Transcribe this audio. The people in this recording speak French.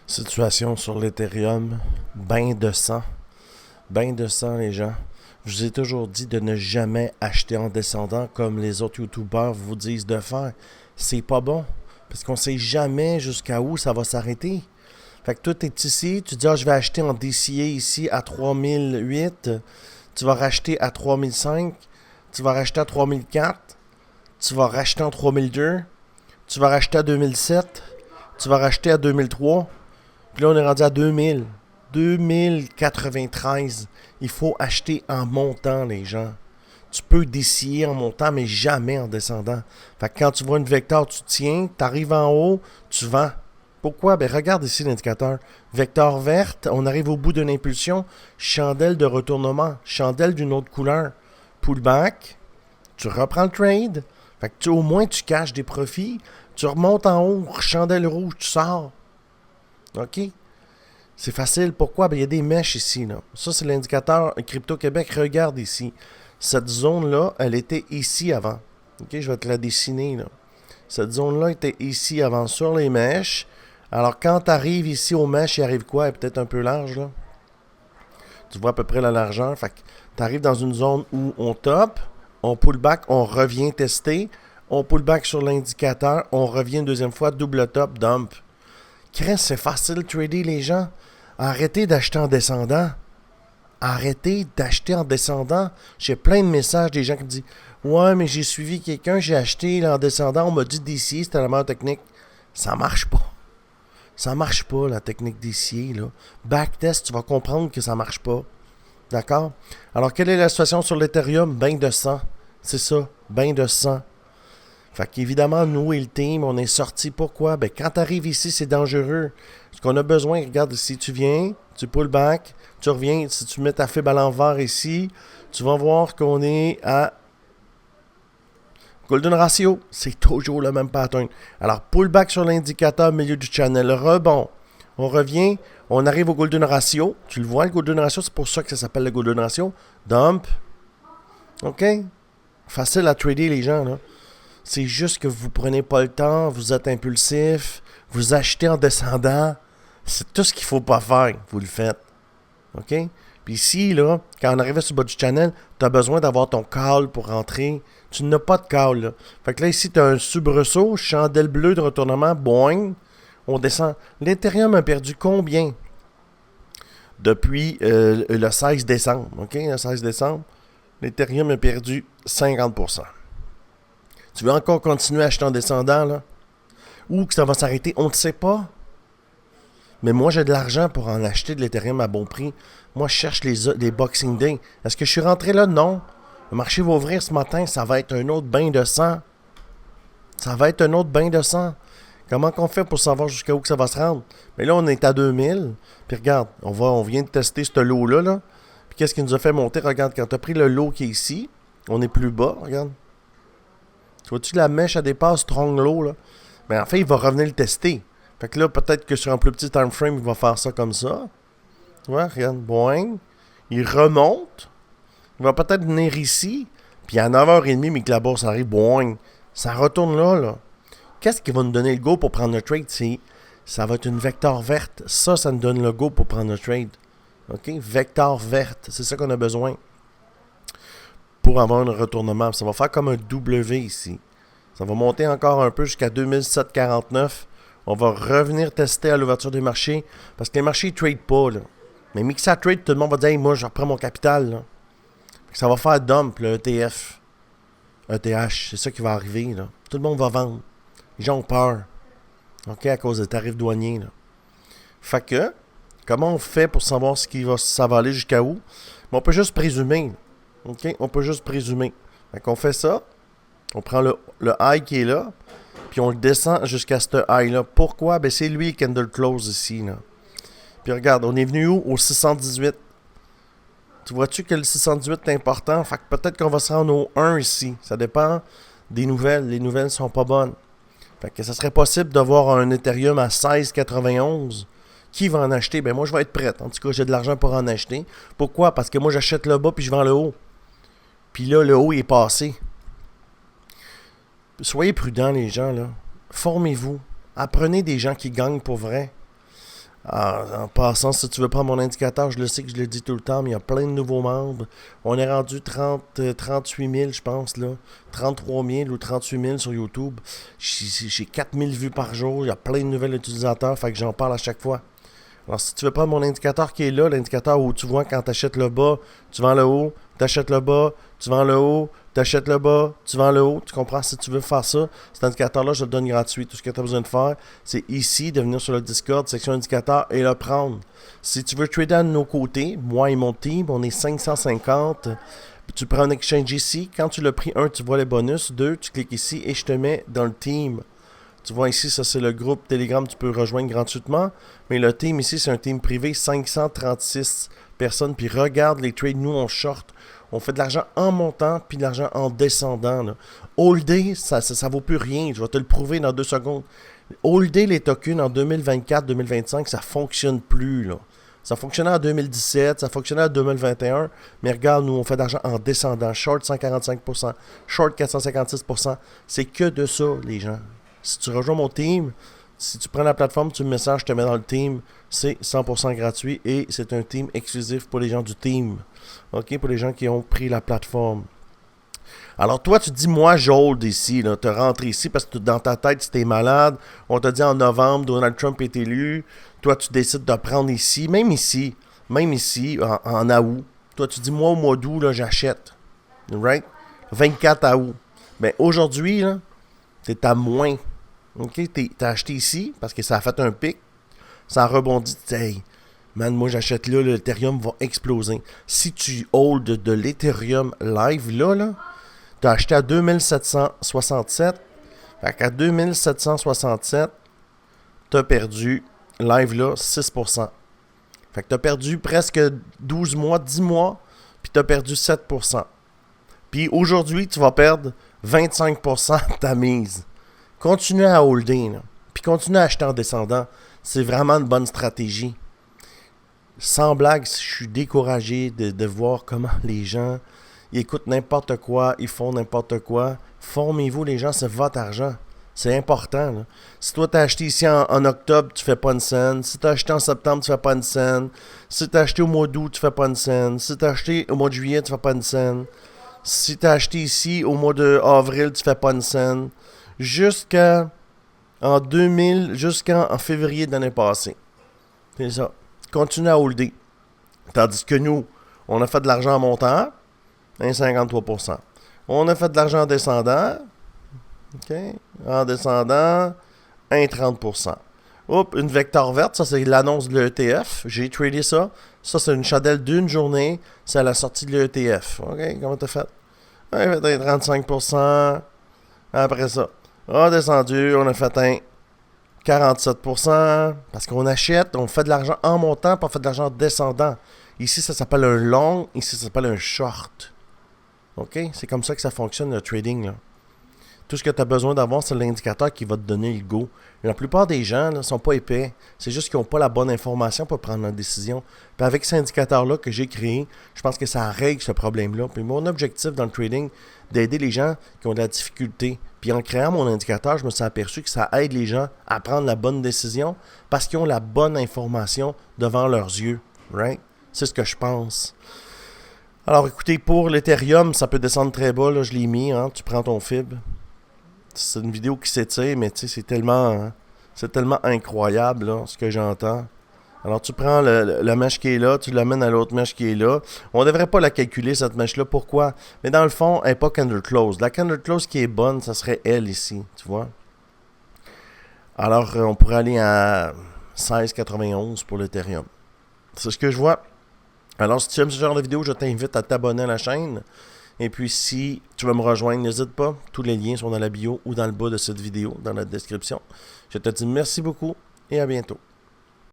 Situation sur l'Ethereum, bain de sang les gens. Je vous ai toujours dit de ne jamais acheter en descendant comme les autres youtubeurs vous disent de faire. C'est pas bon, parce qu'on sait jamais jusqu'à où ça va s'arrêter. Fait que toi t'es ici, tu dis je vais acheter en DCA ici à 3008, tu vas racheter à 3005, tu vas racheter à 3004, tu vas racheter en 3002, tu vas racheter à 2007, tu vas racheter à 2003. Puis là, on est rendu à 2000. 2093. Il faut acheter en montant, les gens. Tu peux décider en montant, mais jamais en descendant. Fait que quand tu vois une vecteur, tu tiens, tu arrives en haut, tu vends. Pourquoi? Ben regarde ici l'indicateur. Vecteur verte, on arrive au bout d'une impulsion. Chandelle de retournement. Chandelle d'une autre couleur. Pullback. Tu reprends le trade. Fait que au moins tu caches des profits. Tu remontes en haut. Chandelle rouge, tu sors. OK? C'est facile. Pourquoi? Ben, il y a des mèches ici. Là. Ça, c'est l'indicateur Crypto-Québec. Regarde ici. Cette zone-là, elle était ici avant. OK? Je vais te la dessiner. Là. Cette zone-là était ici avant sur les mèches. Alors, quand tu arrives ici aux mèches, il arrive quoi? Elle est peut-être un peu large. Là. Tu vois à peu près la largeur. Fait que tu arrives dans une zone où on top, on pull back, on revient tester. On pull back sur l'indicateur, on revient une deuxième fois, double top, dump. Chris, c'est facile de trader les gens. Arrêtez d'acheter en descendant. Arrêtez d'acheter en descendant. J'ai plein de messages des gens qui me disent ouais, mais j'ai suivi quelqu'un, j'ai acheté là, en descendant, on m'a dit d'essayer, c'était la meilleure technique. Ça marche pas. Ça marche pas, la technique d'essayer, là. Backtest, tu vas comprendre que ça marche pas. D'accord? Alors, quelle est la situation sur l'Ethereum? Bain de sang. C'est ça, bain de sang. Fait qu'évidemment, nous et le team, on est sortis. Pourquoi? Ben, quand tu arrives ici, c'est dangereux. Ce qu'on a besoin, regarde, si tu viens, tu pull back, tu reviens, si tu mets ta fibre à l'envers ici, tu vas voir qu'on est à Golden Ratio. C'est toujours le même pattern. Alors, pull back sur l'indicateur au milieu du channel. Rebond. On revient, on arrive au Golden Ratio. Tu le vois, le Golden Ratio, c'est pour ça que ça s'appelle le Golden Ratio. Dump. OK? Facile à trader, les gens, là. C'est juste que vous prenez pas le temps, vous êtes impulsif, vous achetez en descendant. C'est tout ce qu'il faut pas faire, vous le faites. OK? Puis ici, là, quand on arrive sur le bas du channel, tu as besoin d'avoir ton call pour rentrer. Tu n'as pas de call, là. Fait que là, ici, tu as un soubresaut, chandelle bleue de retournement, boing, on descend. L'Ethereum a perdu combien? Depuis le 16 décembre, OK? Le 16 décembre, l'Ethereum a perdu 50%. Tu veux encore continuer à acheter en descendant, là? Ou que ça va s'arrêter, on ne sait pas. Mais moi, j'ai de l'argent pour en acheter de l'Ethereum à bon prix. Moi, je cherche les Boxing Day. Est-ce que je suis rentré là? Non. Le marché va ouvrir ce matin, ça va être un autre bain de sang. Ça va être un autre bain de sang. Comment qu'on fait pour savoir jusqu'à où que ça va se rendre? Mais là, on est à 2000. Puis regarde, on vient de tester ce lot-là. Là. Puis qu'est-ce qui nous a fait monter? Regarde, quand tu as pris le lot qui est ici, on est plus bas, regarde. Tu vois-tu la mèche, elle dépasse strong low, là? Mais en fait, il va revenir le tester. Fait que là, peut-être que sur un plus petit time frame, il va faire ça comme ça. Tu vois, regarde, boing. Il remonte. Il va peut-être venir ici. Puis à 9h30, mais que la bourse arrive, boing. Ça retourne là, là. Qu'est-ce qui va nous donner le go pour prendre le trade? Ça va être une vecteur verte. Ça nous donne le go pour prendre le trade. OK? Vecteur verte. C'est ça qu'on a besoin. Pour avoir un retournement. Ça va faire comme un W ici. Ça va monter encore un peu jusqu'à 2749. On va revenir tester à l'ouverture des marchés. Parce que les marchés ne tradent pas. Là. Mais Mixa Trade, tout le monde va dire hey, moi, je reprends mon capital. Là. Ça va faire dump, le ETF. ETH. C'est ça qui va arriver. Là. Tout le monde va vendre. Les gens ont peur. OK, à cause des tarifs douaniers. Là. Fait que, comment on fait pour savoir ça va aller jusqu'à où? Mais on peut juste présumer. OK? On peut juste présumer. Fait qu'on fait ça. On prend le high qui est là. Puis on le descend jusqu'à ce high-là. Pourquoi? Ben c'est lui le candle close ici. Là. Puis regarde, on est venu où? Au 618. Tu vois-tu que le 618 est important? Fait que peut-être qu'on va se rendre au 1 ici. Ça dépend des nouvelles. Les nouvelles sont pas bonnes. Fait que ça serait possible d'avoir un Ethereum à 16,91. Qui va en acheter? Ben moi, je vais être prête. En tout cas, j'ai de l'argent pour en acheter. Pourquoi? Parce que moi, j'achète le bas puis je vends le haut. Puis là, le haut est passé. Soyez prudents, les gens, là. Formez-vous. Apprenez des gens qui gagnent pour vrai. En passant, si tu veux prendre mon indicateur, je le sais que je le dis tout le temps, mais il y a plein de nouveaux membres. On est rendu 38 000, je pense, là. 33 000 ou 38 000 sur YouTube. J'ai 4 000 vues par jour. Il y a plein de nouveaux utilisateurs, fait que j'en parle à chaque fois. Alors, si tu veux prendre mon indicateur qui est là, l'indicateur où tu vois quand tu achètes le bas, tu vends le haut, tu achètes le bas, tu vends le haut, tu achètes le bas, tu vends le haut. Tu comprends? Si tu veux faire ça, cet indicateur-là, je te le donne gratuit. Tout ce que tu as besoin de faire, c'est ici, de venir sur le Discord, section indicateur, et le prendre. Si tu veux trader à nos côtés, moi et mon team, on est 550. Tu prends un exchange ici. Quand tu l'as pris, 1, tu vois les bonus. 2, tu cliques ici et je te mets dans le team. Tu vois ici, ça c'est le groupe Telegram, tu peux rejoindre gratuitement. Mais le team ici, c'est un team privé, 536 personnes. Puis regarde les trades, nous on short. On fait de l'argent en montant, puis de l'argent en descendant. Là. Holder, ça vaut plus rien. Je vais te le prouver dans 2 secondes. Holder les tokens en 2024-2025, ça fonctionne plus. Là. Ça fonctionnait en 2017, ça fonctionnait en 2021. Mais regarde, nous on fait de l'argent en descendant. Short 145%, short 456%. C'est que de ça, les gens. Si tu rejoins mon team, si tu prends la plateforme, tu me messages, je te mets dans le team, c'est 100% gratuit et c'est un team exclusif pour les gens du team. OK? Pour les gens qui ont pris la plateforme. Alors toi, tu te dis, moi, j'hold ici, tu rentres ici parce que dans ta tête, si t'es malade, on t'a dit en novembre, Donald Trump est élu, toi, tu décides de prendre ici, même ici, en août. Toi, tu dis, moi, au mois d'août, là, j'achète. Right? 24 août. Mais aujourd'hui, là, t'es à moins. OK, t'as acheté ici parce que ça a fait un pic. Ça a rebondi. Hey, man, moi j'achète là, l'Ethereum va exploser. Si tu hold de l'Ethereum live là, t'as acheté à 2767. Fait qu'à 2767, t'as perdu live là 6%. Fait que t'as perdu presque 12 mois, 10 mois, puis t'as perdu 7%. Puis aujourd'hui, tu vas perdre 25% de ta mise. Continue à holder, là. Puis continue à acheter en descendant. C'est vraiment une bonne stratégie. Sans blague, je suis découragé de voir comment les gens ils écoutent n'importe quoi, ils font n'importe quoi. Formez-vous, les gens, c'est votre argent. C'est important. Là. Si toi, tu as acheté ici en octobre, tu fais pas une scène. Si tu as acheté en septembre, tu fais pas une scène. Si tu as acheté au mois d'août, tu fais pas une scène. Si tu as acheté au mois de juillet, tu fais pas une scène. Si tu as acheté ici au mois d'avril, tu fais pas une scène. Jusqu'en février de l'année passée. C'est ça. Continue à holder. Tandis que nous, on a fait de l'argent en montant, 53%. On a fait de l'argent en descendant, OK, en descendant, 30%. Oups, une vecteur verte, ça c'est l'annonce de l'ETF. J'ai tradé ça. Ça c'est une chandelle d'une journée. C'est à la sortie de l'ETF. OK, comment t'as fait? On a fait 35%. Après ça. On a descendu, on a fait un 47%, parce qu'on achète, on fait de l'argent en montant, puis on fait de l'argent en descendant. Ici, ça s'appelle un long, ici, ça s'appelle un short. OK? C'est comme ça que ça fonctionne, le trading, là. Tout ce que tu as besoin d'avoir, c'est l'indicateur qui va te donner le go. La plupart des gens ne sont pas épais. C'est juste qu'ils n'ont pas la bonne information pour prendre une décision. Puis avec cet indicateur-là que j'ai créé, je pense que ça règle ce problème-là. Puis mon objectif dans le trading, d'aider les gens qui ont de la difficulté. Puis en créant mon indicateur, je me suis aperçu que ça aide les gens à prendre la bonne décision parce qu'ils ont la bonne information devant leurs yeux. Right? C'est ce que je pense. Alors écoutez, pour l'Ethereum, ça peut descendre très bas. Là, je l'ai mis. Hein, tu prends ton fib. C'est une vidéo qui s'étire, mais tu sais, c'est tellement incroyable là, ce que j'entends. Alors tu prends la mèche qui est là, tu l'amènes à l'autre mèche qui est là. On ne devrait pas la calculer, cette mèche-là. Pourquoi? Mais dans le fond, elle n'est pas candle close. La candle close qui est bonne, ça serait elle ici, tu vois. Alors on pourrait aller à 16,91 pour l'Ethereum. C'est ce que je vois. Alors si tu aimes ce genre de vidéo, je t'invite à t'abonner à la chaîne. Et puis, si tu veux me rejoindre, n'hésite pas. Tous les liens sont dans la bio ou dans le bas de cette vidéo, dans la description. Je te dis merci beaucoup et à bientôt.